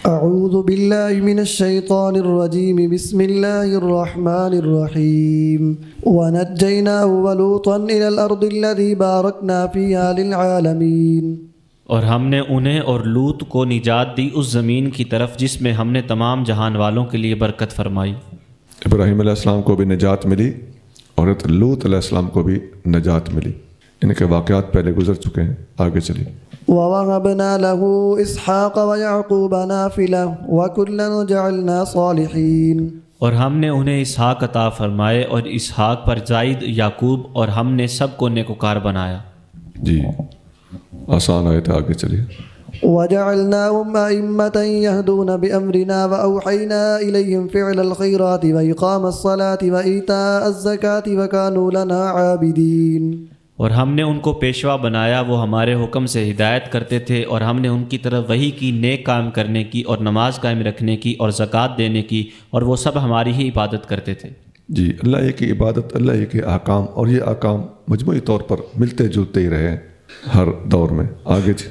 اعوذ باللہ من الشیطان الرجیم بسم اللہ الرحمن الرحیم ونجیناہ ولوطا الی الارض الذی بارکنا فیہا للعالمین، اور ہم نے انہیں اور لوط کو نجات دی اس زمین کی طرف جس میں ہم نے تمام جہان والوں کے لیے برکت فرمائی۔ ابراہیم علیہ السلام کو بھی نجات ملی اور لوط علیہ السلام کو بھی نجات ملی۔ ان کے واقعات پہلے گزر چکے ہیں، آگے چلیے۔ وَوَهَبْنَا لَهُ إِسْحَاقَ وَيَعْقُوبَ نَافِلَةً وَكُلًّا جَعَلْنَا صَالِحِينَ، اور ہم نے انہیں اسحاق عطا فرمائے اور اسحاق پر زائد یعقوب، اور ہم نے سب کو نیکوکار بنایا۔ جی آسان آیت ہے، آگے چلیے۔ وَجَعَلْنَاهُمْ أَئِمَّةً يَهْدُونَ بِأَمْرِنَا وَأَوْحَيْنَا إِلَيْهِمْ فِعْلَ الْخَيْرَاتِ وَإِقَامَ الصَّلَاةِ وَإِيتَاءَ الزَّكَاةِ وَكَانُوا لَنَا عَابِدِينَ، اور ہم نے ان کو پیشوا بنایا، وہ ہمارے حکم سے ہدایت کرتے تھے، اور ہم نے ان کی طرف وحی کی، نیک کام کرنے کی اور نماز قائم رکھنے کی اور زکوٰۃ دینے کی، اور وہ سب ہماری ہی عبادت کرتے تھے۔ جی اللہ کی عبادت، اللہ کے احکام، اور یہ احکام مجموعی طور پر ملتے جلتے ہی رہے ہر دور میں۔ آگے جی۔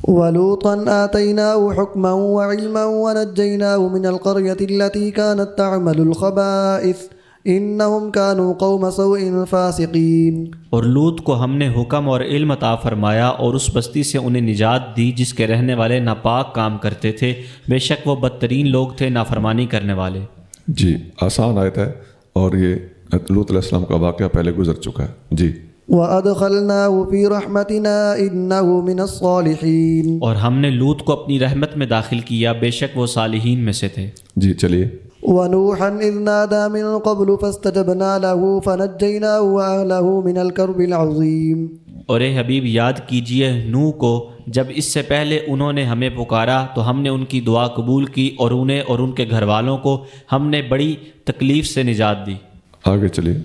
وَلُوطًا آتَيْنَاهُ حُكْمًا وَعِلْمًا وَنَجَّيْنَاهُ مِنَ الْقَرْيَةِ الَّتِي كَانَتْ تَعْمَلُ الْخَبَائِثَ إِنَّهُمْ كَانُوا قَوْمَ سَوْءٍ فَاسِقِينَ، اور لوط کو ہم نے حکم اور علم عطا فرمایا اور اس بستی سے انہیں نجات دی جس کے رہنے والے ناپاک کام کرتے تھے، بے شک وہ بدترین لوگ تھے، نافرمانی کرنے والے۔ جی آسان آیت ہے، اور یہ لوط علیہ السلام کا واقعہ پہلے گزر چکا ہے۔ جی۔ وَأَدْخَلْنَاهُ فِي رَحْمَتِنَا إِنَّهُ مِنَ الصَّالِحِينَ، اور ہم نے لوط کو اپنی رحمت میں داخل کیا، بے شک وہ صالحین میں سے تھے۔ جی چلیے۔ وَنُوحًا إِذْ نَادَى مِن قَبْلُ فَاسْتَجَبْنَا لَهُ فَنَجَّيْنَاهُ وَأَهْلَهُ مِنَ الْكَرْبِ الْعَظِيمِ، اور اے حبیب یاد کیجئے نوح کو، جب اس سے پہلے انہوں نے ہمیں پکارا تو ہم نے ان کی دعا قبول کی، اور انہیں اور ان کے گھر والوں کو ہم نے بڑی تکلیف سے نجات دی۔ آگے چلیے۔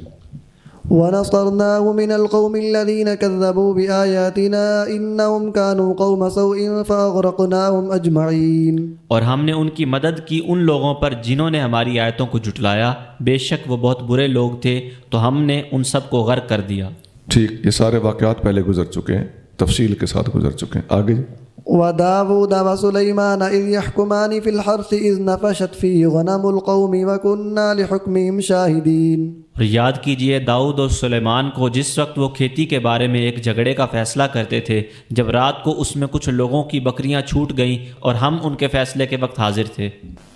وَنَصَرْنَاهُ مِنَ الْقَوْمِ الَّذِينَ كَذَّبُوا بِآيَاتِنَا إِنَّهُمْ كَانُوا قَوْمَ سَوْءٍ فَأَغْرَقْنَاهُمْ أَجْمَعِينَ، اور ہم نے ان کی مدد کی ان لوگوں پر جنہوں نے ہماری آیتوں کو جھٹلایا، بے شک وہ بہت برے لوگ تھے، تو ہم نے ان سب کو غرق کر دیا۔ ٹھیک، یہ سارے واقعات پہلے گزر چکے ہیں، تفصیل کے ساتھ گزر چکے ہیں۔ آگے۔ وَدَاوُودَ وَسُلَيْمَانَ إِذْ يَحْكُمَانِ فِي الْحَرْثِ إِذْ نَفَشَتْ فِيهِ غَنَمُ الْقَوْمِ وَكُنَّا لِحُكْمِهِمْ شَاهِدِينَ، اور یاد کیجئے داؤد اور سلیمان کو جس وقت وہ کھیتی کے بارے میں ایک جھگڑے کا فیصلہ کرتے تھے، جب رات کو اس میں کچھ لوگوں کی بکریاں چھوٹ گئیں اور ہم ان کے فیصلے کے وقت حاضر تھے۔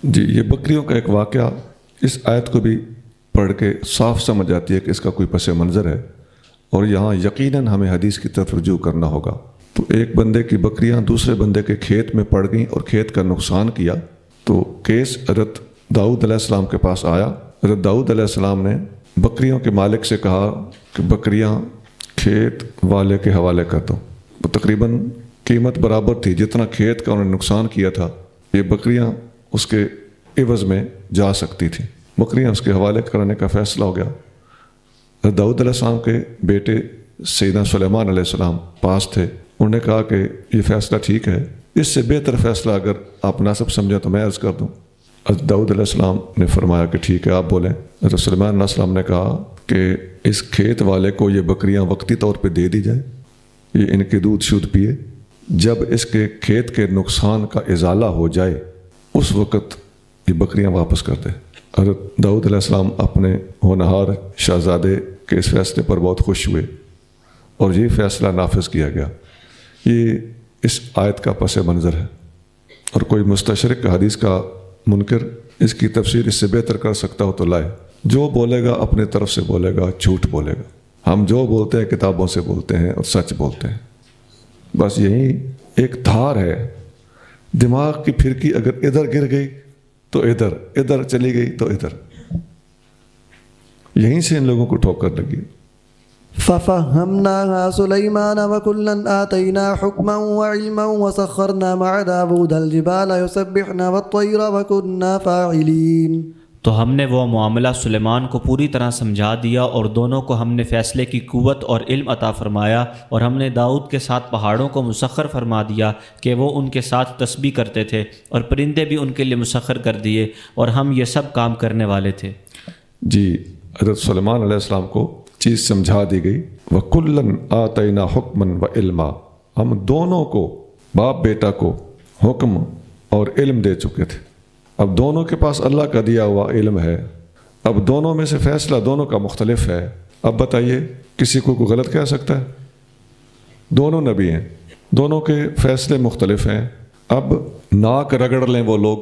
جی یہ بکریوں کا ایک واقعہ اس آیت کو بھی پڑھ کے صاف سمجھ آتی ہے کہ اس کا کوئی پس منظر ہے، اور یہاں یقیناً ہمیں حدیث کی طرف رجوع کرنا ہوگا۔ تو ایک بندے کی بکریاں دوسرے بندے کے کھیت میں پڑ گئیں اور کھیت کا نقصان کیا، تو کیس حضرت داؤد علیہ السلام کے پاس آیا۔ حضرت داؤد علیہ السلام نے بکریوں کے مالک سے کہا کہ بکریاں کھیت والے کے حوالے کر دو۔ وہ تقریباً قیمت برابر تھی، جتنا کھیت کا انہوں نے نقصان کیا تھا یہ بکریاں اس کے عوض میں جا سکتی تھیں۔ بکریاں اس کے حوالے کرنے کا فیصلہ ہو گیا۔ حضرت داؤد علیہ السلام کے بیٹے سیدنا سلیمان علیہ السلام پاس تھے، انہوں نے کہا کہ یہ فیصلہ ٹھیک ہے، اس سے بہتر فیصلہ اگر آپ مناسب سمجھیں تو میں عرض کر دوں۔ حضرت داؤد علیہ السلام نے فرمایا کہ ٹھیک ہے آپ بولیں۔ حضرت سلیمان علیہ السلام نے کہا کہ اس کھیت والے کو یہ بکریاں وقتی طور پہ دے دی جائے، یہ ان کے دودھ شدھ پیے، جب اس کے کھیت کے نقصان کا ازالہ ہو جائے اس وقت یہ بکریاں واپس کر دے۔ حضرت داؤد علیہ السلام اپنے ہونہار شہزادے کے اس فیصلے پر بہت خوش ہوئے، اور یہ فیصلہ نافذ کیا گیا۔ یہ اس آیت کا پس منظر ہے، اور کوئی مستشرق حدیث کا منکر اس کی تفسیر اس سے بہتر کر سکتا ہو تو لائے۔ جو بولے گا اپنے طرف سے بولے گا، جھوٹ بولے گا۔ ہم جو بولتے ہیں کتابوں سے بولتے ہیں اور سچ بولتے ہیں، بس یہی ایک دھار ہے۔ دماغ کی پھرکی اگر ادھر گر گئی تو ادھر، ادھر چلی گئی تو ادھر، یہیں سے ان لوگوں کو ٹھوکر لگی۔ فَفَهَّمْنَاهَا سُلَيْمَانَ وَكُلًّا آتَيْنَا حُكْمًا وَعِلْمًا وَسَخَّرْنَا مَعَ دَاوُودَ الْجِبَالَ يُسَبِّحْنَ وَالطَّيْرَ وَكُنَّا فَاعِلِينَ، تو ہم نے وہ معاملہ سلیمان کو پوری طرح سمجھا دیا، اور دونوں کو ہم نے فیصلے کی قوت اور علم عطا فرمایا، اور ہم نے داؤد کے ساتھ پہاڑوں کو مسخر فرما دیا کہ وہ ان کے ساتھ تسبیح کرتے تھے، اور پرندے بھی ان کے لیے مسخر کر دیے، اور ہم یہ سب کام کرنے والے تھے۔ جی حضرت سلیمان علیہ السلام کو چیز سمجھا دی گئی۔ وَكُلًّا آتَيْنَا حُكْمًا وَعِلْمًا، ہم دونوں کو، باپ بیٹا کو حکم اور علم دے چکے تھے. اب دونوں کے پاس اللہ کا دیا ہوا علم ہے. اب دونوں میں سے فیصلہ دونوں کا مختلف ہے. اب بتائیے کسی کو کوئی غلط کہہ سکتا ہے؟ دونوں نبی ہیں, دونوں کے فیصلے مختلف ہیں. اب ناک رگڑ لیں وہ لوگ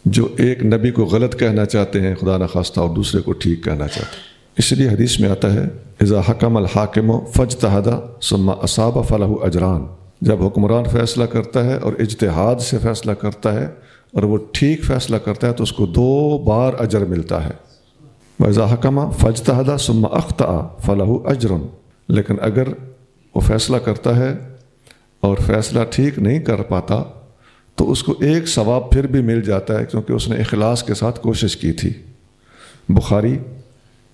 جو ایک نبی کو غلط کہنا چاہتے ہیں خدا نخواستہ اور دوسرے کو ٹھیک کہنا چاہتے ہیں. اس لیے حدیث میں آتا ہے اذا حکم الحاکم فاجتہد ثم اصاب فلہ اجران. جب حکمران فیصلہ کرتا ہے اور اجتہاد سے فیصلہ کرتا ہے اور وہ ٹھیک فیصلہ کرتا ہے تو اس کو 2 بار اجر ملتا ہے. وَإِذَا حَكَمَ فَاجْتَهَدَ ثُمَّ أَخْطَأَ فَلَهُ أَجْرٌ. لیکن اگر وہ فیصلہ کرتا ہے اور فیصلہ ٹھیک نہیں کر پاتا تو اس کو ایک ثواب پھر بھی مل جاتا ہے کیونکہ اس نے اخلاص کے ساتھ کوشش کی تھی. بخاری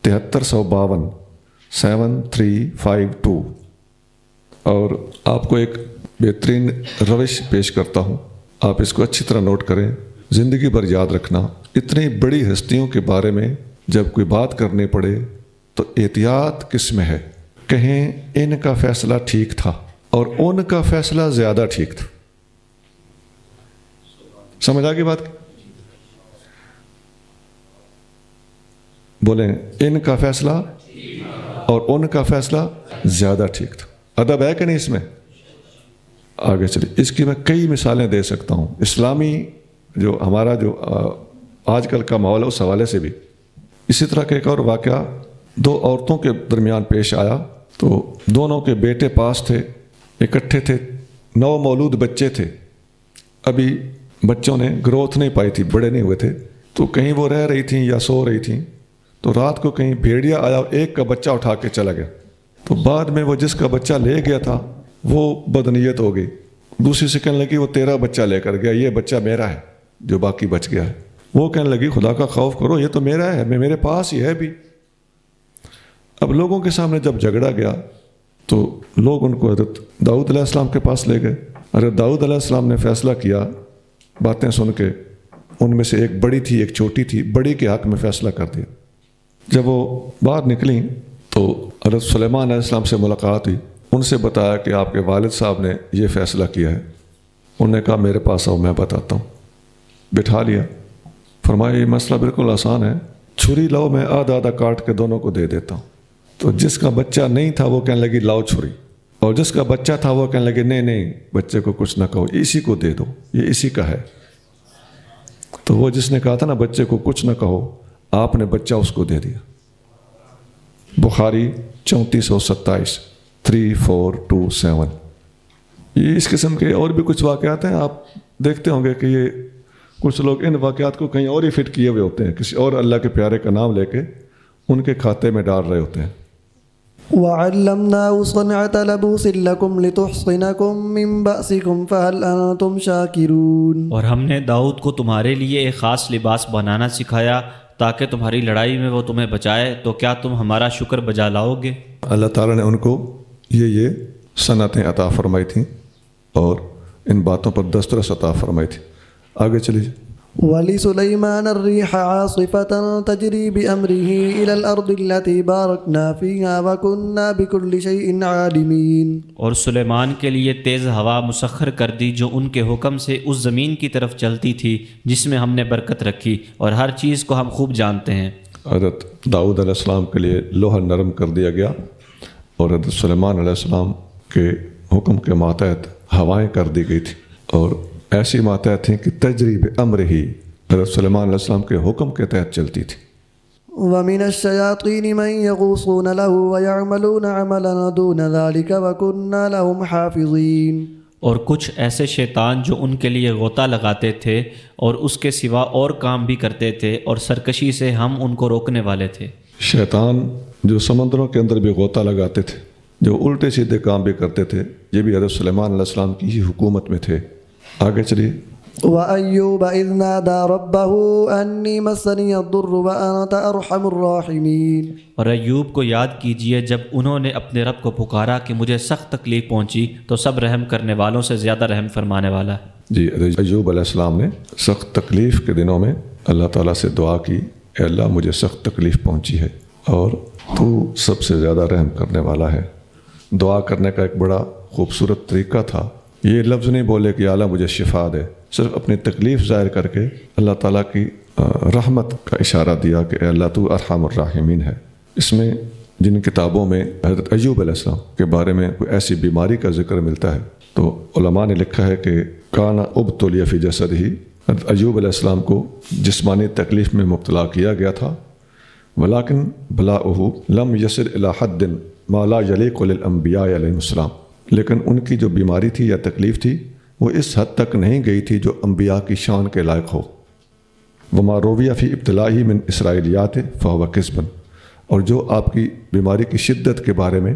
7352 7352. اور آپ کو ایک بہترین روش پیش کرتا ہوں, آپ اس کو اچھی طرح نوٹ کریں, زندگی بھر یاد رکھنا. اتنی بڑی ہستیوں کے بارے میں جب کوئی بات کرنی پڑے تو احتیاط کس میں ہے؟ کہیں ان کا فیصلہ ٹھیک تھا اور ان کا فیصلہ زیادہ ٹھیک تھا. سمجھ آ گئی بات؟ بولیں ان کا فیصلہ اور ان کا فیصلہ زیادہ ٹھیک تھا. ادب ہے کہ نہیں اس میں؟ آگے چلیے. اس کی میں کئی مثالیں دے سکتا ہوں. اسلامی جو ہمارا جو آج کل کا ماحول ہے اس حوالے سے بھی. اسی طرح کا ایک اور واقعہ 2 عورتوں کے درمیان پیش آیا. تو دونوں کے بیٹے پاس تھے, اکٹھے تھے, 9 مولود بچے تھے. ابھی بچوں نے گروتھ نہیں پائی تھی, بڑے نہیں ہوئے تھے. تو کہیں وہ رہ رہی تھیں یا سو رہی تھیں تو رات کو کہیں بھیڑیا آیا اور ایک کا بچہ اٹھا کے چلا گیا. تو بعد میں وہ جس کا بچہ لے گیا تھا وہ بدنیت ہو گئی. دوسری سے کہنے لگی وہ تیرا بچہ لے کر گیا, یہ بچہ میرا ہے جو باقی بچ گیا ہے. وہ کہنے لگی خدا کا خوف کرو, یہ تو میرا ہے, میرے پاس ہی ہے بھی. اب لوگوں کے سامنے جب جھگڑا گیا تو لوگ ان کو حضرت داؤد علیہ السلام کے پاس لے گئے. حضرت داؤد علیہ السلام نے فیصلہ کیا باتیں سن کے. ان میں سے ایک بڑی تھی ایک چھوٹی تھی, بڑی کے حق میں فیصلہ کر دیا. جب وہ باہر نکلیں تو حضرت سلیمان علیہ السلام سے ملاقات ہوئی. ان سے بتایا کہ آپ کے والد صاحب نے یہ فیصلہ کیا ہے. انہوں نے کہا میرے پاس آؤ میں بتاتا ہوں. بٹھا لیا. فرمایا یہ مسئلہ بالکل آسان ہے, چھری لاؤ, میں آدھا آدھا کاٹ کے دونوں کو دے دیتا ہوں. تو جس کا بچہ نہیں تھا وہ کہنے لگی لاؤ چھری, اور جس کا بچہ تھا وہ کہنے لگے نہیں بچے کو کچھ نہ کہو, اسی کو دے دو, یہ اسی کا ہے. تو وہ جس نے کہا تھا نا بچے کو کچھ نہ کہو, آپ نے بچہ اس کو دے دیا. بخاری 3427 3427. یہ اس قسم کے اور بھی کچھ واقعات ہیں. آپ دیکھتے ہوں گے کہ یہ کچھ لوگ ان واقعات کو کہیں اور ہی فٹ کیے ہوئے ہوتے ہیں, کسی اور اللہ کے پیارے کا نام لے کے ان کے کھاتے میں ڈال رہے ہوتے ہیں. وَعَلَّمْنَاهُ صَنْعَةَ لَبُوسٍ لَكُمْ لِتُحْصِنَكُمْ مِنْ بَأْسِكُمْ فَهَلْ أَنْتُمْ شَاكِرُونَ. اور ہم نے داؤد کو تمہارے لیے ایک خاص لباس بنانا سکھایا تاکہ تمہاری لڑائی میں وہ تمہیں بچائے, تو کیا تم ہمارا شکر بجا لاؤ گے؟ اللہ تعالیٰ نے ان کو یہ صنعتیں عطا فرمائی تھیں اور ان باتوں پر دسترس عطا فرمائی تھی. آگے چلیے. وَلِسُلَيْمَانَ الرِّيحَ عَاصِفَةً تَجْرِي بِأَمْرِهِ إِلَى الْأَرْضِ الَّتِي بَارَكْنَا فِيهَا وَكُنَّا بِكُلِّ شَيْءٍ عَالِمِينَ. اور سلیمان کے لیے تیز ہوا مسخر کر دی جو ان کے حکم سے اس زمین کی طرف چلتی تھی جس میں ہم نے برکت رکھی, اور ہر چیز کو ہم خوب جانتے ہیں. حضرت داؤد علیہ السلام کے لیے لوہا نرم کر دیا گیا اور حضرت سلیمان علیہ السلام کے حکم کے ماتحت ہوائیں کر دی گئی تھی, اور ایسی ماتحت تھیں کہ تجریب امر ہی حضرت سلیمان علیہ السلام کے حکم کے تحت چلتی تھی. وَمِنَ الشَّيَاطِينِ مَن يَغُوصُونَ لَهُ وَيَعْمَلُونَ عَمَلًا دُونَ ذَلِكَ وَكُنَّا لَهُمْ حَافِظِينَ. اور کچھ ایسے شیطان جو ان کے لیے غوطہ لگاتے تھے اور اس کے سوا اور کام بھی کرتے تھے, اور سرکشی سے ہم ان کو روکنے والے تھے. شیطان جو سمندروں کے اندر بھی غوطہ لگاتے تھے, جو الٹے سیدھے کام بھی کرتے تھے, یہ بھی حضرت سلیمان علیہ السلام کی ہی حکومت میں تھے. آگے چلیے. وَأَيُّوبَ إِذْ نَادَى رَبَّهُ أَنِّي مَسَّنِيَ الضُّرُّ وَأَنْتَ أَرْحَمُ الرَّاحِمِينَ. اور ایوب کو یاد کیجئے جب انہوں نے اپنے رب کو پکارا کہ مجھے سخت تکلیف پہنچی, تو سب رحم کرنے والوں سے زیادہ رحم فرمانے والا ہے. جی ایوب علیہ السلام نے سخت تکلیف کے دنوں میں اللہ تعالیٰ سے دعا کی, اے اللہ مجھے سخت تکلیف پہنچی ہے اور تو سب سے زیادہ رحم کرنے والا ہے. دعا کرنے کا ایک بڑا خوبصورت طریقہ تھا. یہ لفظ نہیں بولے کہ یا اللہ مجھے شفا دے, صرف اپنی تکلیف ظاہر کر کے اللہ تعالیٰ کی رحمت کا اشارہ دیا کہ اے اللہ تو ارحم الراحمین ہے۔ اس میں جن کتابوں میں حضرت ایوب علیہ السلام کے بارے میں کوئی ایسی بیماری کا ذکر ملتا ہے تو علماء نے لکھا ہے کہ کانا ابتلی فی جسدہ، حضرت ایوب علیہ السلام کو جسمانی تکلیف میں مبتلا کیا گیا تھا، ولیکن بلاؤہ لم یصل الی حد ما لا یلیق للانبیاء علیہم السلام، لیکن ان کی جو بیماری تھی یا تکلیف تھی وہ اس حد تک نہیں گئی تھی جو انبیاء کی شان کے لائق ہو۔ وما رویہ فی ابتلائی من اسرائیلیات فہو کذب، اور جو آپ کی بیماری کی شدت کے بارے میں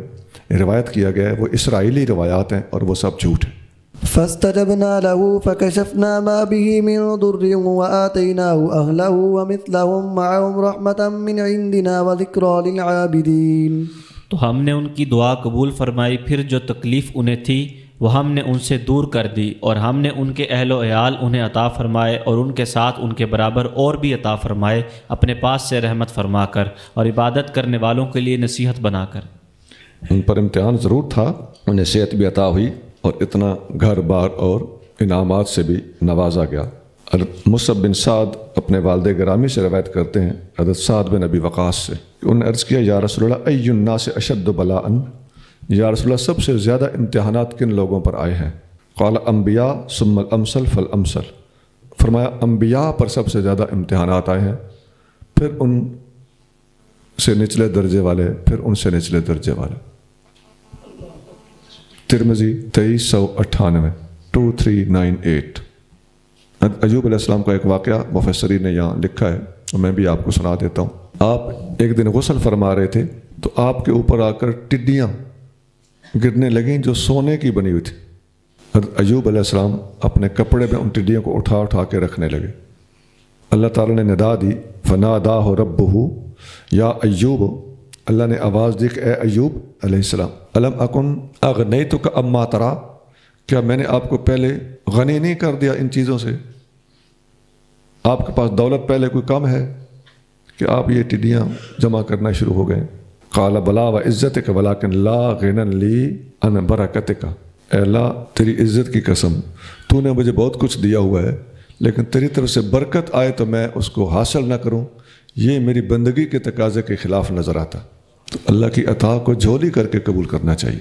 روایت کیا گیا ہے وہ اسرائیلی روایات ہیں اور وہ سب جھوٹ ہیں۔ فاستجبنا له فكشفنا ما به من ضر وآتيناه أهله ومثلهم معهم رحمة من عندنا وذكرى للعابدين۔ تو ہم نے ان کی دعا قبول فرمائی، پھر جو تکلیف انہیں تھی وہ ہم نے ان سے دور کر دی، اور ہم نے ان کے اہل و عیال انہیں عطا فرمائے اور ان کے ساتھ ان کے برابر اور بھی عطا فرمائے اپنے پاس سے رحمت فرما کر اور عبادت کرنے والوں کے لیے نصیحت بنا کر۔ ان پر امتحان ضرور تھا، انہیں صحت بھی عطا ہوئی اور اتنا گھر بار اور انعامات سے بھی نوازا گیا۔ حضرت مصعب بن سعد اپنے والد گرامی سے روایت کرتے ہیں حضرت سعد بن ابی وقاص سے کہ انہوں نے عرض کیا یا رسول اللہ ای الناس اشد بلاء، یا رسول اللہ سب سے زیادہ امتحانات کن لوگوں پر آئے ہیں؟ قال انبیاء ثم الامثل فالامثل، فرمایا انبیاء پر سب سے زیادہ امتحانات آئے ہیں، پھر ان سے نچلے درجے والے، پھر ان سے نچلے درجے والے۔ ترمذی 2398 2398۔ ایوب علیہ السلام کا ایک واقعہ مفسرین نے یہاں لکھا ہے تو میں بھی آپ کو سنا دیتا ہوں۔ آپ ایک دن غسل فرما رہے تھے تو آپ کے اوپر آ کر ٹڈیاں گرنے لگیں جو سونے کی بنی ہوئی تھی۔ حضرت ایوب علیہ السلام اپنے کپڑے میں ان ٹڈیوں کو اٹھا اٹھا کے رکھنے لگے۔ اللہ تعالیٰ نے ندا دی فناداہ ربہ یا ایوب، اللہ نے آواز دی کہ اے ایوب علیہ السلام الم اکن اغنیتک اما ترا، کیا میں نے آپ کو پہلے غنی نہیں کر دیا ان چیزوں سے؟ آپ کے پاس دولت پہلے کوئی کم ہے کہ آپ یہ ٹڈیاں جمع کرنا شروع ہو گئے؟ قال بلا و عزتک ولکن لا غنى لی عن برکتک، اے اللہ تیری عزت کی قسم تو نے مجھے بہت کچھ دیا ہوا ہے لیکن تیری طرف سے برکت آئے تو میں اس کو حاصل نہ کروں، یہ میری بندگی کے تقاضے کے خلاف نظر آتا۔ تو اللہ کی عطا کو جھولی کر کے قبول کرنا چاہیے۔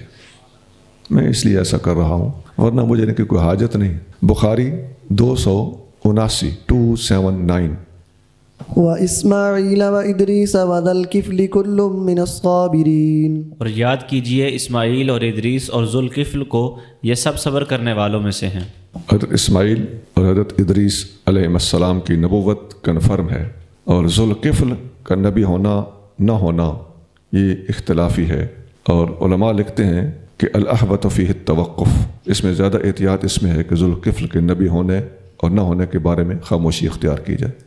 میں اس لیے ایسا کر رہا ہوں ورنہ مجھے ان کی کوئی حاجت نہیں۔ بخاری 279 279۔ وإسماعيل وإدريس وذا الكفل كل من الصابرين، اور یاد کیجئے اسماعیل اور ادریس اور ذوالکفل کو، یہ سب صبر کرنے والوں میں سے ہیں۔ حضرت اسماعیل اور حضرت ادریس علیہ السلام کی نبوت کنفرم ہے، اور ذوالکفل کا نبی ہونا نہ ہونا یہ اختلافی ہے، اور علماء لکھتے ہیں کہ الاحوط فیہ التوقف، اس میں زیادہ احتیاط اس میں ہے کہ ذوالکفل کے نبی ہونے اور نہ ہونے کے بارے میں خاموشی اختیار کی جائے۔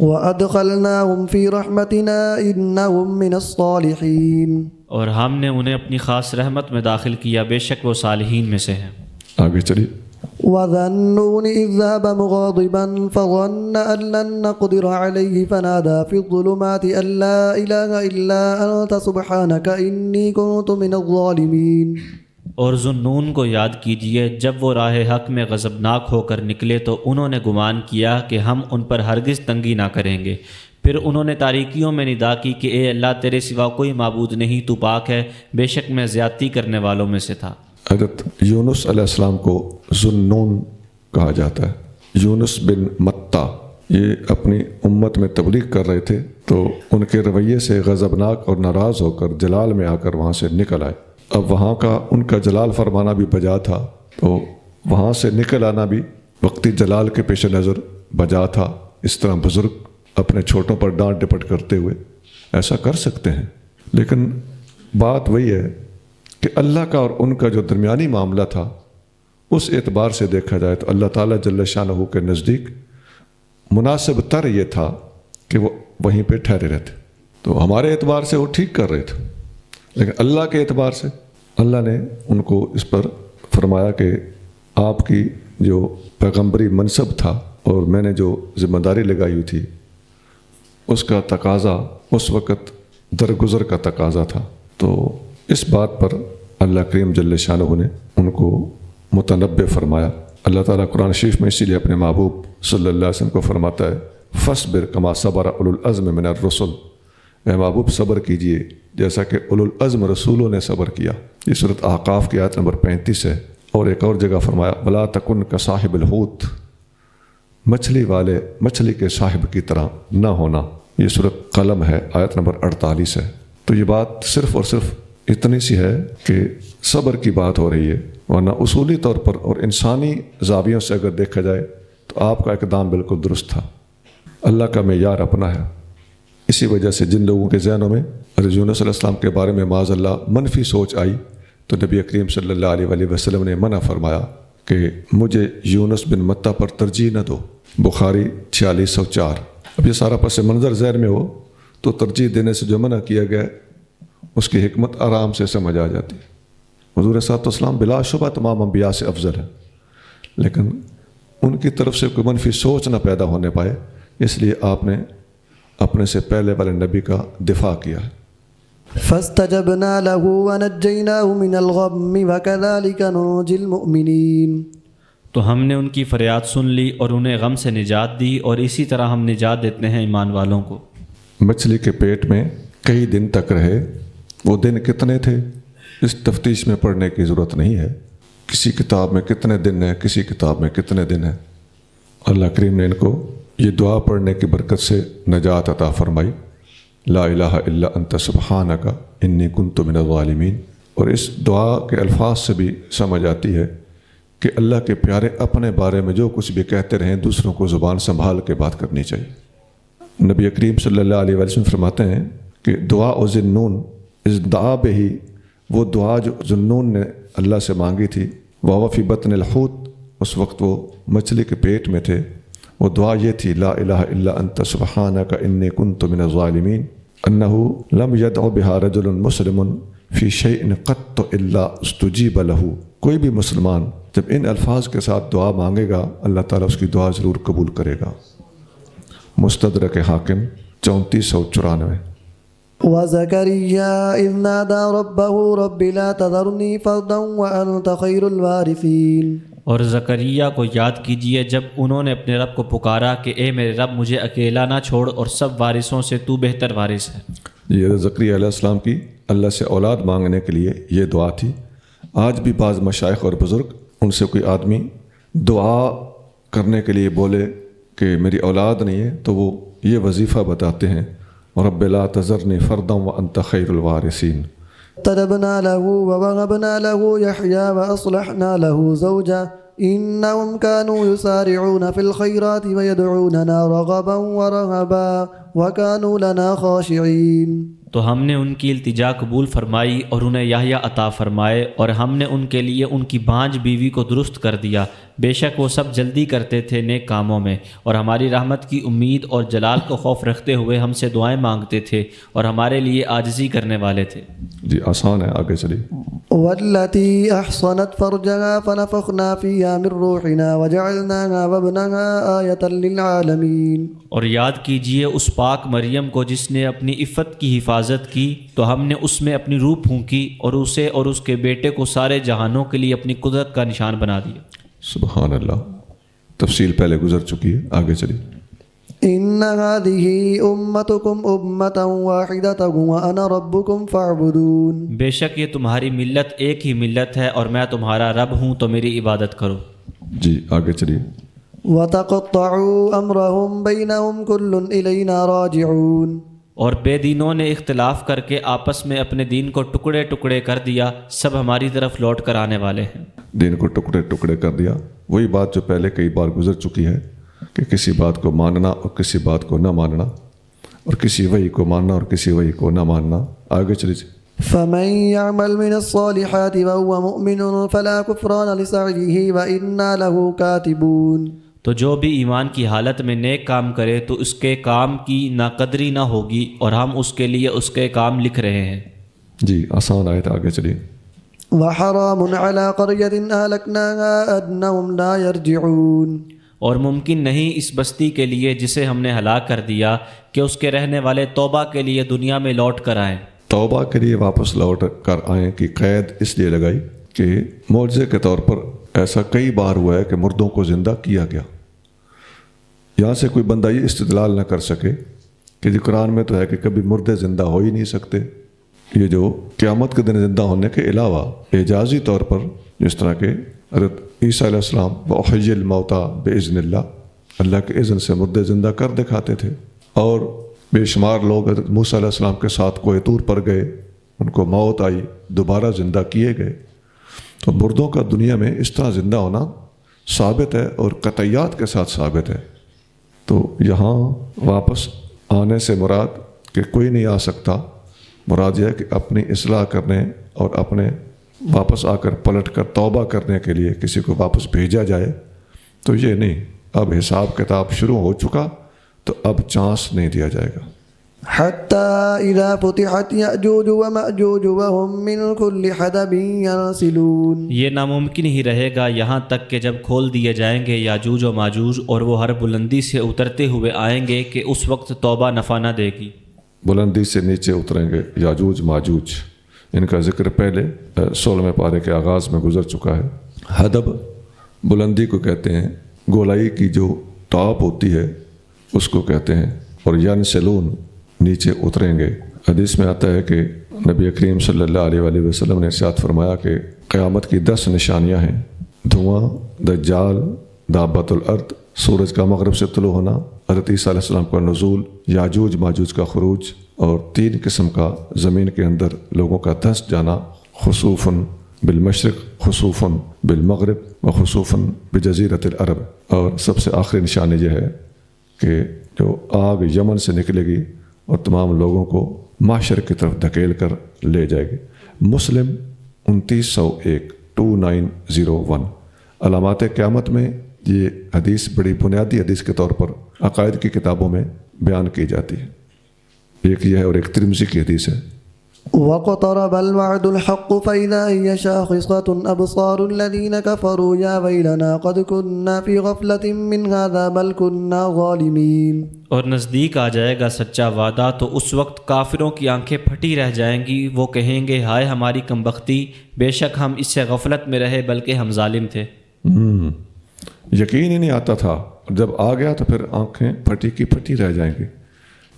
وأدخلناهم في رحمتنا إنهم من الصالحين، اور ہم نے انہیں اپنی خاص رحمت میں داخل کیا، بے شک وہ صالحین میں سے ہیں۔ آگے چلیے۔ وذا النون إذ ذهب مغاضبا فظن أن لن نقدر عليه فنادى في الظلمات أن لا إله إلا أنت سبحانك إني كنت من الظالمين۔ اور ذوالنون کو یاد کیجئے، جب وہ راہ حق میں غضبناک ہو کر نکلے تو انہوں نے گمان کیا کہ ہم ان پر ہرگز تنگی نہ کریں گے، پھر انہوں نے تاریکیوں میں ندا کی کہ اے اللہ تیرے سوا کوئی معبود نہیں، تو پاک ہے، بے شک میں زیادتی کرنے والوں میں سے تھا۔ حضرت یونس علیہ السلام کو ذوالنون کہا جاتا ہے۔ یونس بن متہ یہ اپنی امت میں تبلیغ کر رہے تھے تو ان کے رویے سے غضبناک اور ناراض ہو کر جلال میں آ کر وہاں سے نکل آئے۔ اب وہاں کا ان کا جلال فرمانا بھی بجا تھا تو وہاں سے نکل آنا بھی وقتی جلال کے پیش نظر بجا تھا۔ اس طرح بزرگ اپنے چھوٹوں پر ڈانٹ ڈپٹ کرتے ہوئے ایسا کر سکتے ہیں، لیکن بات وہی ہے کہ اللہ کا اور ان کا جو درمیانی معاملہ تھا اس اعتبار سے دیکھا جائے تو اللہ تعالیٰ جل شانہ کے نزدیک مناسب تر یہ تھا کہ وہ وہیں پہ ٹھہرے رہتے۔ تو ہمارے اعتبار سے وہ ٹھیک کر رہے تھے، لیکن اللہ کے اعتبار سے اللہ نے ان کو اس پر فرمایا کہ آپ کی جو پیغمبری منصب تھا اور میں نے جو ذمہ داری لگائی ہوئی تھی اس کا تقاضا اس وقت درگزر کا تقاضا تھا، تو اس بات پر اللہ کریم جل شانہ نے ان کو متنبع فرمایا اللہ تعالیٰ قرآن شریف میں اسی لیے اپنے محبوب صلی اللہ علیہ وسلم کو فرماتا ہے فصبر کما صبر اولو العزم من الرسل، اے محبوب صبر کیجئے جیسا کہ اولو العزم رسولوں نے صبر کیا۔ یہ سورۃ احقاف کی آیت نمبر 35 ہے۔ اور ایک اور جگہ فرمایا ولا تکن کصاحب الحوت، مچھلی کے صاحب کی طرح نہ ہونا۔ یہ سورۃ قلم ہے، آیت نمبر 48 ہے۔ تو یہ بات صرف اور صرف اتنی سی ہے کہ صبر کی بات ہو رہی ہے، ورنہ اصولی طور پر اور انسانی زاویوں سے اگر دیکھا جائے تو آپ کا اقدام بالکل درست تھا۔ اللہ کا معیار اپنا ہے۔ اسی وجہ سے جن لوگوں کے ذہنوں میں حضرت یونس علیہ السلام کے بارے میں معاذ اللہ منفی سوچ آئی تو نبی کریم صلی اللہ علیہ وسلم نے منع فرمایا کہ مجھے یونس بن متہ پر ترجیح نہ دو، بخاری 4604۔ اب یہ سارا پس منظر ذہن میں ہو تو ترجیح دینے سے جو منع کیا گیا اس کی حکمت آرام سے سمجھ آ جاتی ہے۔ حضور صلی اللہ علیہ وسلم بلا شبہ تمام انبیاء سے افضل ہیں، لیکن ان کی طرف سے کوئی منفی سوچ نہ پیدا ہونے پائے، اس لیے آپ نے اپنے سے پہلے والے نبی کا دفاع کیا ہے۔ فاستجبنا له ونجيناه من الغم وكذلك ننجي المؤمنين۔ تو ہم نے ان کی فریاد سن لی اور انہیں غم سے نجات دی، اور اسی طرح ہم نجات دیتے ہیں ایمان والوں کو۔ مچھلی کے پیٹ میں کئی دن تک رہے، وہ دن کتنے تھے اس تفتیش میں پڑھنے کی ضرورت نہیں ہے، کسی کتاب میں کتنے دن ہیں، کسی کتاب میں کتنے دن ہیں۔ اللہ کریم نے ان کو یہ دعا پڑھنے کی برکت سے نجات عطا فرمائی، لا الہ الا انت سبحانک انی کنت من الظالمین۔ اور اس دعا کے الفاظ سے بھی سمجھ آتی ہے کہ اللہ کے پیارے اپنے بارے میں جو کچھ بھی کہتے رہیں دوسروں کو زبان سنبھال کے بات کرنی چاہیے۔ نبی کریم صلی اللہ علیہ وسلم فرماتے ہیں کہ دعا و ذنون اس دعا بے ہی، وہ دعا جو ذنون نے اللہ سے مانگی تھی، وہ فی بطن الحوت، اس وقت وہ مچھلی کے پیٹ میں تھے، وہ دعا یہ تھی لا الہ الا انت سبحانک انی کنت من الظالمین، انہ لم یدع بہا رجل مسلم فی شیء قط الا استجیب لہ۔ کوئی بھی مسلمان جب ان الفاظ کے ساتھ دعا مانگے گا اللہ تعالیٰ اس کی دعا ضرور قبول کرے گا۔ مستدرک حاکم 3494۔ وزكريا إذ نادى ربه رب لا تذرني فردا وأنت خير الوارثين۔ اور زکریا کو یاد کیجئے جب انہوں نے اپنے رب کو پکارا کہ اے میرے رب مجھے اکیلا نہ چھوڑ اور سب وارثوں سے تو بہتر وارث ہے۔ یہ زکریا علیہ السلام کی اللہ سے اولاد مانگنے کے لیے یہ دعا تھی۔ آج بھی بعض مشائخ اور بزرگ، ان سے کوئی آدمی دعا کرنے کے لیے بولے کہ میری اولاد نہیں ہے تو وہ یہ وظیفہ بتاتے ہیں رب لا تذرنی فردا وانت خیر الوارثین۔ طلبنا له ووهبنا له يحيى وأصلحنا له زوجا إنهم كانوا يسارعون في الخيرات ويدعوننا رغبا ورهبا وكانوا لنا خاشعين۔ تو ہم نے ان کی التجا قبول فرمائی اور انہیں یحییٰ عطا فرمائے، اور ہم نے ان کے لیے ان کی بانجھ بیوی کو درست کر دیا، بے شک وہ سب جلدی کرتے تھے نیک کاموں میں، اور ہماری رحمت کی امید اور جلال کو خوف رکھتے ہوئے ہم سے دعائیں مانگتے تھے، اور ہمارے لیے عاجزی کرنے والے تھے۔ جی آسان ہے، آگے چلیے۔ والتي أحصنت فرجها فنفخنا فيها من روحنا وجعلناها وابنها آية للعالمين۔ اور یاد کیجئے اس پاک مریم کو جس نے اپنی عفت کی حفاظت کی، تو ہم نے اس میں اپنی روح پھونکی اور اسے اور اس کے بیٹے کو سارے جہانوں کے لیے اپنی قدرت کا نشان بنا دیا۔ سبحان اللہ، تفصیل پہلے گزر چکی ہے، آگے چلیے۔ إن هذه أمتكم أمة واحدة وأنا ربكم فاعبدون۔ بے شک یہ تمہاری ملت ایک ہی ملت ہے اور میں تمہارا رب ہوں تو میری عبادت کرو۔ جی آگے چلیے۔ وتقطعوا أمرهم بينهم كل إلينا راجعون۔ اور بے دینوں نے اختلاف کر کے آپس میں اپنے دین کو ٹکڑے ٹکڑے کر دیا، سب ہماری طرف لوٹ کر آنے والے ہیں۔ دین کو ٹکڑے ٹکڑے کر دیا، وہی بات جو پہلے کئی بار گزر چکی ہے کہ کسی بات کو ماننا اور کسی بات کو نہ ماننا، اور کسی وحی کو ماننا اور کسی وحی کو نہ ماننا۔ آگے چلیے۔ فمن يعمل من الصالحات وهو مؤمن فلا كفران لسعيه وإنا له كاتبون۔ تو جو بھی ایمان کی حالت میں نیک کام کرے تو اس کے کام کی ناقدری نہ ہوگی، اور ہم اس کے لیے اس کے کام لکھ رہے ہیں۔ جی آسان آیت، آگے چلیے۔ وحرام على قرية أهلكناها أنهم لا يرجعون۔ اور ممکن نہیں اس بستی کے لیے جسے ہم نے ہلاک کر دیا کہ اس کے رہنے والے توبہ کے لیے دنیا میں لوٹ کر آئیں۔ توبہ کے لیے واپس لوٹ کر آئیں کی قید اس لیے لگائی کہ معجزے کے طور پر ایسا کئی بار ہوا ہے کہ مردوں کو زندہ کیا گیا. یہاں سے کوئی بندہ یہ استدلال نہ کر سکے کہ جی قرآن میں تو ہے کہ کبھی مردے زندہ ہو ہی نہیں سکتے. یہ جو قیامت کے دن زندہ ہونے کے علاوہ اعجازی طور پر جس طرح کہ حضرت عیسیٰ علیہ السلام وَأُحْيِي الْمَوْتَى بِإِذْنِ اللَّهِ اللہ کے اذن سے مردے زندہ کر دکھاتے تھے. اور بے شمار لوگ حضرت موسیٰ علیہ السلام کے ساتھ کوہ طور پر گئے, ان کو موت آئی, دوبارہ زندہ کیے گئے. تو مردوں کا دنیا میں اس طرح زندہ ہونا ثابت ہے اور قطعیات کے ساتھ ثابت ہے. تو یہاں واپس آنے سے مراد کہ کوئی نہیں آ سکتا, مراد یہ ہے کہ اپنی اصلاح کرنے اور اپنے واپس آ کر پلٹ کر توبہ کرنے کے لیے کسی کو واپس بھیجا جائے. تو یہ نہیں, اب حساب کتاب شروع ہو چکا تو اب چانس نہیں دیا جائے گا. حتى إذا فتحت يأجوج ومأجوج وهم من كل حدب ينسلون. یہ ناممکن ہی رہے گا یہاں تک کہ جب کھول دیے جائیں گے یاجوج و ماجوج اور وہ ہر بلندی سے اترتے ہوئے آئیں گے کہ اس وقت توبہ نفع نہ دے گی. بلندی سے نیچے اتریں گے یاجوج ماجوج, ان کا ذکر پہلے 16ویں پارے کے آغاز میں گزر چکا ہے. حدب بلندی کو کہتے ہیں, گولائی کی جو ٹاپ ہوتی ہے اس کو کہتے ہیں. اور ینسلون نیچے اتریں گے. حدیث میں آتا ہے کہ نبی کریم صلی اللہ علیہ وآلہ وسلم نے ارشاد فرمایا کہ قیامت کی 10 نشانیاں ہیں. دھواں, دجال, دابۃ الارض, سورج کا مغرب سے طلوع ہونا, حضرت عیسیٰ علیہ السلام کا نزول, یاجوج ماجوج کا خروج, اور 3 قسم کا زمین کے اندر لوگوں کا دھنس جانا, خسوفاً بالمشرق, خسوفاً بالمغرب و خسوفاً بجزیرۃ العرب. اور سب سے آخری نشانی یہ ہے کہ جو آگ یمن سے نکلے گی اور تمام لوگوں کو محشر کی طرف دھکیل کر لے جائے گی. مسلم 2901 علامات قیامت میں یہ حدیث بڑی بنیادی حدیث کے طور پر عقائد کی کتابوں میں بیان کی جاتی ہے. ایک یہ ہے اور ایک ترمذی کی حدیث ہے. واقترب الوعد الحق فإذا هي شاخصة أبصار الذين كفروا يا ويلنا قد كنا في غفلة من هذا بل كنا ظالمين. اور نزدیک آ جائے گا سچا وعدہ تو اس وقت کافروں کی آنکھیں پھٹی رہ جائیں گی, وہ کہیں گے ہائے ہماری کمبختی, بے شک ہم اس سے غفلت میں رہے بلکہ ہم ظالم تھے. یقین ہی نہیں آتا تھا, جب آ گیا تو پھر آنکھیں پھٹی کی پھٹی رہ جائیں گی.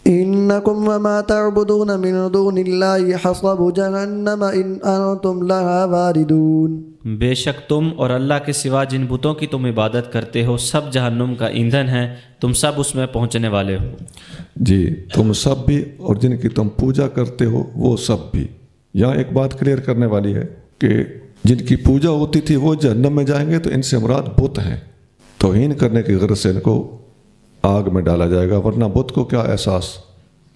إنكم وما تعبدون من دون الله حصب جهنم إن أنتم لها واردون. بے شک تم اور اللہ کے سوا جن بتوں کی تم عبادت کرتے ہو سب جہنم کا ایندھن ہیں, تم سب اس میں پہنچنے والے ہو. جی, تم سب بھی اور جن کی تم پوجا کرتے ہو وہ سب بھی. یہاں ایک بات کلیئر کرنے والی ہے کہ جن کی پوجا ہوتی تھی وہ جہنم میں جائیں گے, تو ان سے مراد بت ہیں. توہین کرنے کی غرض سے ان کو آگ میں ڈالا جائے گا, ورنہ بت کو کیا احساس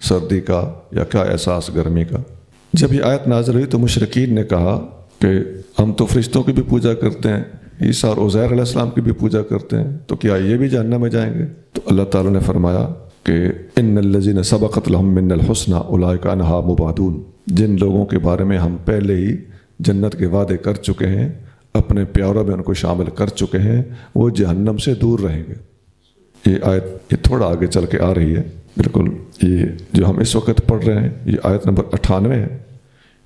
سردی کا یا کیا احساس گرمی کا. جب یہ آیت نازل ہوئی تو مشرکین نے کہا کہ ہم تو فرشتوں کی بھی پوجا کرتے ہیں, عیسیٰ اور عزیر علیہ السلام کی بھی پوجا کرتے ہیں, تو کیا یہ بھی جہنم میں جائیں گے؟ تو اللہ تعالیٰ نے فرمایا کہ ان الذین سبقت لهم منا الحسنى اولئک عنہا مبعدون. جن لوگوں کے بارے میں ہم پہلے ہی جنت کے وعدے کر چکے ہیں, اپنے پیاروں میں ان کو شامل کر چکے ہیں, وہ جہنم سے دور رہیں گے. یہ آیت یہ تھوڑا آگے چل کے آ رہی ہے. بالکل یہ جو ہم اس وقت پڑھ رہے ہیں یہ آیت نمبر 98 ہے,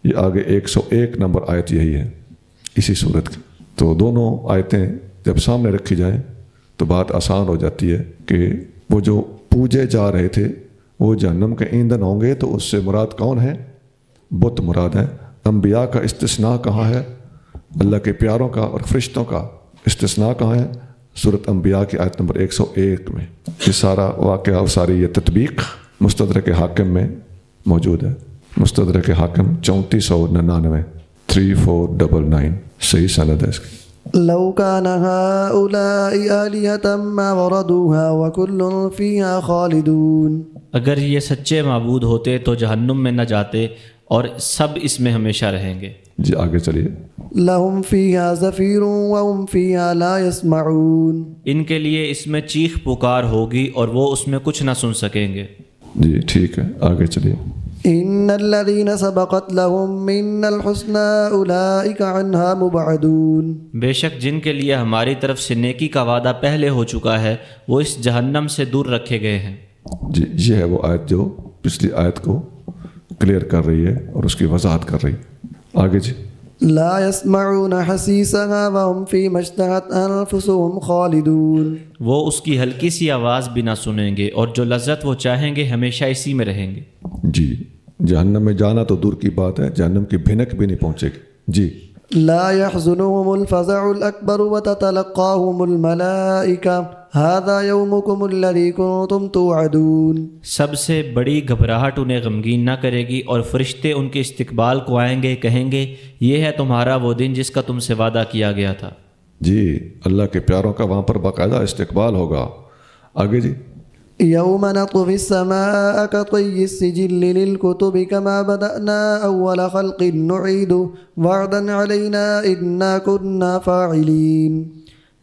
یہ آگے 101 نمبر آیت یہی ہے اسی صورت کی. تو دونوں آیتیں جب سامنے رکھی جائیں تو بات آسان ہو جاتی ہے کہ وہ جو پوجے جا رہے تھے وہ جہنم کے ایندھن ہوں گے, تو اس سے مراد کون ہے؟ بت مراد ہیں. انبیاء کا استثناء کہاں ہے؟ اللہ کے پیاروں کا اور فرشتوں کا استثناء کہاں ہے؟ سورۃ انبیاء کی آیت نمبر 101 میں. یہ سارا واقعہ اور ساری یہ تطبیق مستدرک حاکم میں موجود ہے. مستدرک حاکم 3499 3499 صحیح سند ہے اس کی. لو كان هؤلاء آلهة ما وردوها وكل فيها خالدون. اگر یہ سچے معبود ہوتے تو جہنم میں نہ جاتے اور سب اس میں ہمیشہ رہیں گے. جی آگے چلیے. لهم فيها زفير وهم فيها لا يسمعون. ان کے لیے اس میں چیخ پکار ہوگی اور وہ اس میں کچھ نہ سن سکیں گے. جی ٹھیک ہے, آگے چلیے. ان الذين سبقت لهم من الحسنى اولئك عنها مبعدون. بے شک جن کے لیے ہماری طرف سے نیکی کا وعدہ پہلے ہو چکا ہے وہ اس جہنم سے دور رکھے گئے ہیں. جی یہ ہے وہ آیت جو پچھلی آیت کو کلیئر کر رہی ہے اور اس کی وضاحت کر رہی ہے. آگے جی. لا يسمعون حسيسها وهم فيما اشتهت أنفسهم خالدون. وہ اس کی ہلکی سی آواز بھی نہ سنیں گے اور جو لذت وہ چاہیں گے ہمیشہ اسی میں رہیں گے. جی جہنم میں جانا تو دور کی بات ہے، جہنم کی بھنک بھی نہیں پہنچے گی. جی لا يحزنهم الفزع الأكبر وتتلقاهم الملائكة هذا يومكم الذي كنتم توعدون. سب سے بڑی گھبراہٹ انہیں غمگین نہ کرے گی اور فرشتے ان کے استقبال کو آئیں گے، کہیں گے یہ ہے تمہارا وہ دن جس کا تم سے وعدہ کیا گیا تھا. جی اللہ کے پیاروں کا وہاں پر باقاعدہ استقبال ہوگا. آگے جی يوم نطوي السماء كطي السجل للكتب كما بدأنا أول خلق نعيد وعدا علينا إنا كنا فاعلين.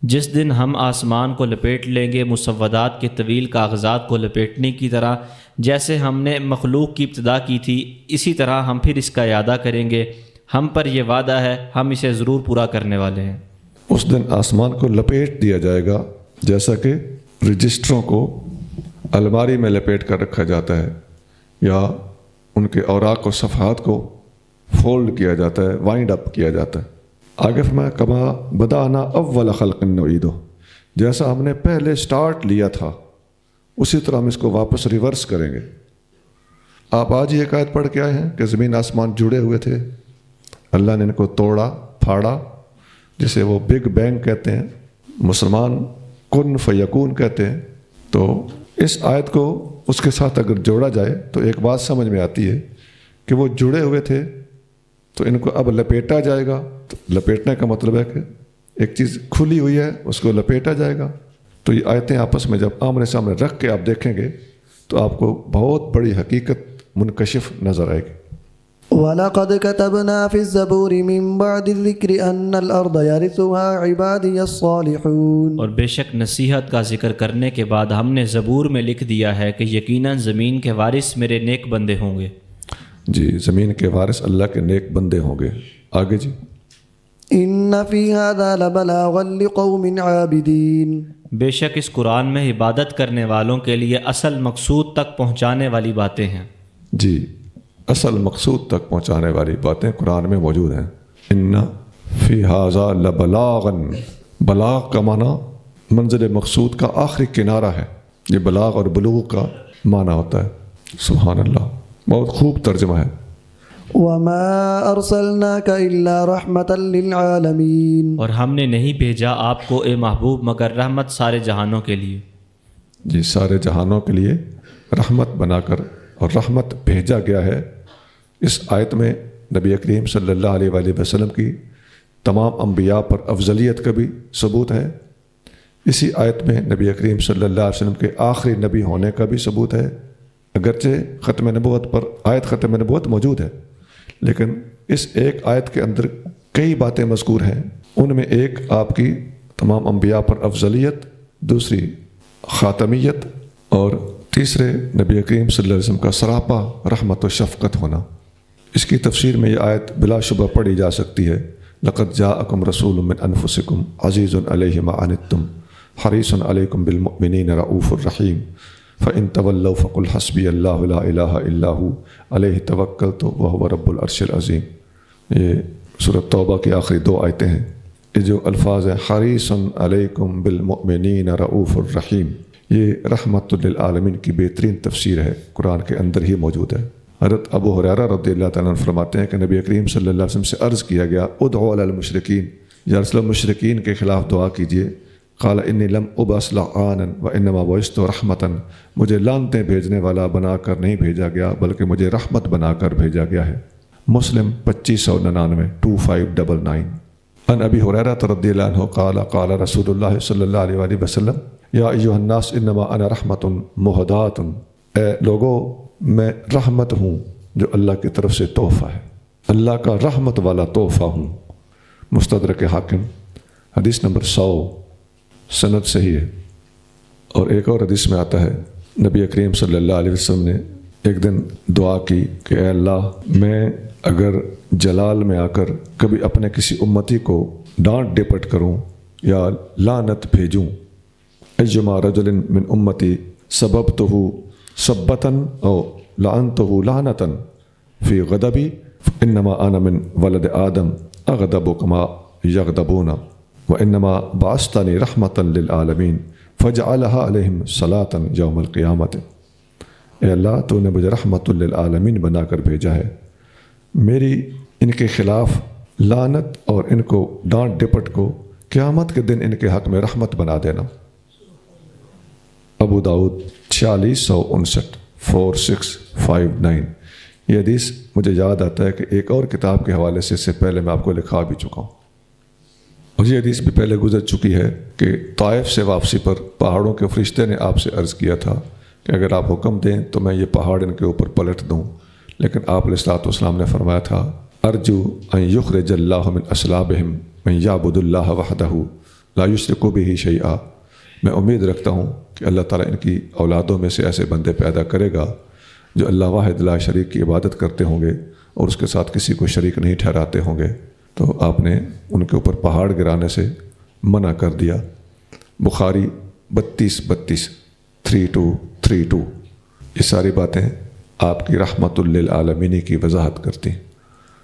جس دن ہم آسمان کو لپیٹ لیں گے مسودات کے طویل کاغذات کو لپیٹنے کی طرح، جیسے ہم نے مخلوق کی ابتدا کی تھی اسی طرح ہم پھر اس کا اعادہ کریں گے. ہم پر یہ وعدہ ہے، ہم اسے ضرور پورا کرنے والے ہیں. اس دن آسمان کو لپیٹ دیا جائے گا جیسا کہ رجسٹروں کو الماری میں لپیٹ کر رکھا جاتا ہے یا ان کے اوراق و صفحات کو فولڈ کیا جاتا ہے، وائنڈ اپ کیا جاتا ہے. آگے فرمایا کما بدانا اول خلق نعیدہ، جیسا ہم نے پہلے سٹارٹ لیا تھا اسی طرح ہم اس کو واپس ریورس کریں گے. آپ آج ہی ایک آیت پڑھ کے آئے ہیں کہ زمین آسمان جڑے ہوئے تھے، اللہ نے ان کو توڑا پھاڑا، جسے وہ بگ بینگ کہتے ہیں، مسلمان کن فیکون کہتے ہیں. تو اس آیت کو اس کے ساتھ اگر جوڑا جائے تو ایک بات سمجھ میں آتی ہے کہ وہ جڑے ہوئے تھے تو ان کو اب لپیٹا جائے گا. تو لپیٹنے کا مطلب ہے کہ ایک چیز کھلی ہوئی ہے اس کو لپیٹا جائے گا. تو یہ آیتیں آپس میں جب آمنے سامنے رکھ کے آپ دیکھیں گے تو آپ کو بہت بڑی حقیقت منکشف نظر آئے گی. وَلَقَدْ كَتَبْنَا فِي الزَّبُورِ مِن بَعْدِ الذِّكْرِ أَنَّ الْأَرْضَ يَرِثُهَا عِبَادِيَ الصَّالِحُونَ. اور بے شک نصیحت کا ذکر کرنے کے بعد ہم نے زبور میں لکھ دیا ہے کہ یقیناً زمین کے وارث میرے نیک بندے ہوں گے. جی زمین کے وارث اللہ کے نیک بندے ہوں گے. آگے جی إِنَّ فِي هَذَا لَبَلَاغًا لِقَوْمٍ عَابِدِينَ. بے شک اس قرآن میں عبادت کرنے والوں کے لیے اصل مقصود تک پہنچانے والی باتیں ہیں. جی اصل مقصود تک پہنچانے والی باتیں قرآن میں موجود ہیں. ان فی ھذا لبلاغن، بلاغ کا معنی منزل مقصود کا آخری کنارہ ہے. یہ بلاغ اور بلوغ کا معنی ہوتا ہے. سبحان اللہ، بہت خوب ترجمہ ہے. وَمَا أَرْسَلْنَاكَ إِلَّا رَحْمَةً لِلْعَالَمِينَ. اور ہم نے نہیں بھیجا آپ کو اے محبوب مگر رحمت سارے جہانوں کے لیے. جی سارے جہانوں کے لیے رحمت بنا کر اور رحمت بھیجا گیا ہے. اس آیت میں نبی کریم صلی اللہ علیہ وآلہ وسلم کی تمام انبیاء پر افضلیت کا بھی ثبوت ہے. اسی آیت میں نبی کریم صلی اللہ علیہ وسلم کے آخری نبی ہونے کا بھی ثبوت ہے. اگرچہ ختم نبوت پر آیت ختم نبوت موجود ہے، لیکن اس ایک آیت کے اندر کئی باتیں مذکور ہیں. ان میں ایک آپ کی تمام انبیاء پر افضلیت، دوسری خاتمیت، اور تیسرے نبی کریم صلی اللہ علیہ وسلم کا سراپا رحمت و شفقت ہونا. اس کی تفسیر میں یہ آیت بلا شبہ پڑھی جا سکتی ہے. لقد جاءکم رسول من انفسکم عزیز علیہ ما عنتم حریص علیکم بالمؤمنین رؤوف الرحیم فإن تولوا فقل حسبی اللہ لا الہ الا ہو علیہ توکلت وہو رب العرش العظیم. یہ سورۃ توبہ کی آخری 2 آیتیں ہیں. یہ جو الفاظ ہیں حریص علیکم بالمؤمنین رؤوف الرحیم، یہ رحمت للعالمین کی بہترین تفسیر ہے، قرآن کے اندر ہی موجود ہے. حضرت ابو ہریرہ رضی اللہ تعالیٰ عنہ فرماتے ہیں کہ نبی کریم صلی اللہ علیہ وسلم سے عرض کیا گیا ادعوا علی المشرکین، یا رسول اللہ مشرکین کے خلاف دعا کیجیے. قال انی لم ابعث لعانا وانما بعثت رحمتا، مجھے لعنتیں بھیجنے والا بنا کر نہیں بھیجا گیا بلکہ مجھے رحمت بنا کر بھیجا گیا ہے. مسلم 2599 2599. عن ابی ہریرہ رضی اللہ عنہ قال قال رسول اللہ صلی اللہ علیہ وآلہ وسلم یا ایھا الناس انما انا رحمت مہدات، اے لوگو میں رحمت ہوں جو اللہ کی طرف سے تحفہ ہے، اللہ کا رحمت والا تحفہ ہوں. مستدرک حاکم حدیث نمبر 100 سند صحیح ہے. اور ایک اور حدیث میں آتا ہے نبی کریم صلی اللہ علیہ وسلم نے ایک دن دعا کی کہ اے اللہ میں اگر جلال میں آ کر کبھی اپنے کسی امتی کو ڈانٹ ڈپٹ کروں یا لعنت بھیجوں، ایما رجل من امتی سببتہ سبتن او لعنتہ لعنتن فی غضبی انما انا من ولد آدم اغضب کما یغضبون وانما بعثتنی رحمتا للعالمین فجعلها علیہم صلاۃ یوم القیامت۔ اے اللہ تو نے مجھے رحمت للعالمین بنا کر بھیجا ہے، میری ان کے خلاف لعنت اور ان کو ڈانٹ ڈپٹ کو قیامت کے دن ان کے حق میں رحمت بنا دینا۔ ابو داؤد 4659 4659۔ یہ حدیث مجھے یاد آتا ہے کہ ایک اور کتاب کے حوالے سے اس سے پہلے میں آپ کو لکھا بھی چکا ہوں، اور یہ حدیث بھی پہلے گزر چکی ہے کہ طائف سے واپسی پر پہاڑوں کے فرشتے نے آپ سے عرض کیا تھا کہ اگر آپ حکم دیں تو میں یہ پہاڑ ان کے اوپر پلٹ دوں، لیکن آپ علیہ الصلوۃ والسلام نے فرمایا تھا ارجو ان یخرج اللہ من اصلابہم من یعبد اللہ وحدہ لا یشرک بہ شیئا۔ میں امید رکھتا ہوں کہ اللہ تعالیٰ ان کی اولادوں میں سے ایسے بندے پیدا کرے گا جو اللہ واحد لا شریک کی عبادت کرتے ہوں گے اور اس کے ساتھ کسی کو شریک نہیں ٹھہراتے ہوں گے۔ تو آپ نے ان کے اوپر پہاڑ گرانے سے منع کر دیا۔ بخاری 32 32 یہ ساری باتیں آپ کی رحمت للعالمین کی وضاحت کرتی ہیں۔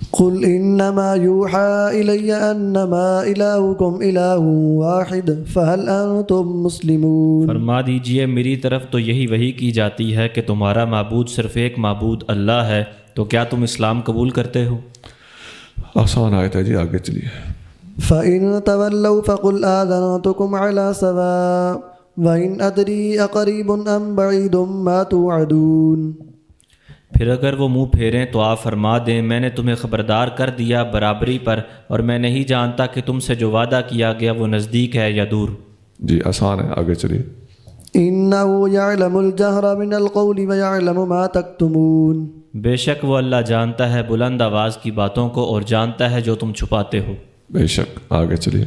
قل انما يوحى الي انما الهكم اله واحد فهل انتم مسلمون۔ فرما دیجئے میری طرف تو یہی وحی کی جاتی ہے کہ تمہارا معبود صرف ایک معبود اللہ ہے، تو کیا تم اسلام قبول کرتے ہو؟ آسان آیت ہے جی، آگے چلیے۔ فإن تولوا فقل آذنتكم على سواء وإن أدري أقريب أم بعيد ما توعدون۔ پھر اگر وہ منہ پھیریں تو آپ فرما دیں میں نے تمہیں خبردار کر دیا برابری پر، اور میں نہیں جانتا کہ تم سے جو وعدہ کیا گیا وہ نزدیک ہے یا دور۔ جی آسان ہے، آگے چلیے۔ إنه يعلم الجهر من القول ويعلم ما تكتمون۔ بے شک وہ اللہ جانتا ہے بلند آواز کی باتوں کو اور جانتا ہے جو تم چھپاتے ہو۔ بے شک، آگے چلیے۔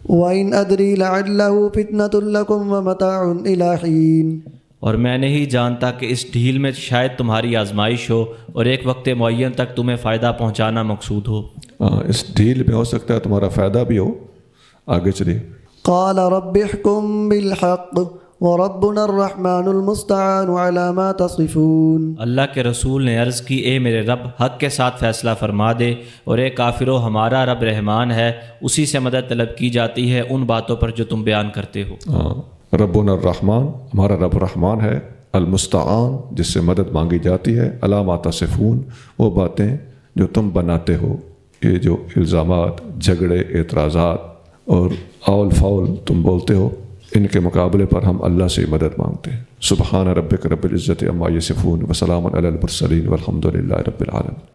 وإن أدري لعله فتنة لكم ومتاع إلى حين۔ اور میں نہیں جانتا کہ اس ڈھیل میں شاید تمہاری آزمائش ہو اور ایک وقت معین تک تمہیں فائدہ پہنچانا مقصود ہو۔ اس ڈھیل میں ہو سکتا ہے تمہارا فائدہ بھی ہو۔ آگے چلیے۔ قال رب احكم بالحق وربنا الرحمن المستعان على ما تصفون۔ اللہ کے رسول نے عرض کی اے میرے رب حق کے ساتھ فیصلہ فرما دے، اور اے کافرو ہمارا رب رحمان ہے، اسی سے مدد طلب کی جاتی ہے ان باتوں پر جو تم بیان کرتے ہو۔ ربنا الرحمن، ہمارا رب رحمان ہے، المستعان جس سے مدد مانگی جاتی ہے، علی ما تصفون وہ باتیں جو تم بناتے ہو، یہ جو الزامات، جھگڑے، اعتراضات اور اول فول تم بولتے ہو، ان کے مقابلے پر ہم اللہ سے مدد مانگتے ہیں۔ سبحان ربک رب العزت عما یصفون وسلام علی المرسلین والحمد للہ رب العالمین۔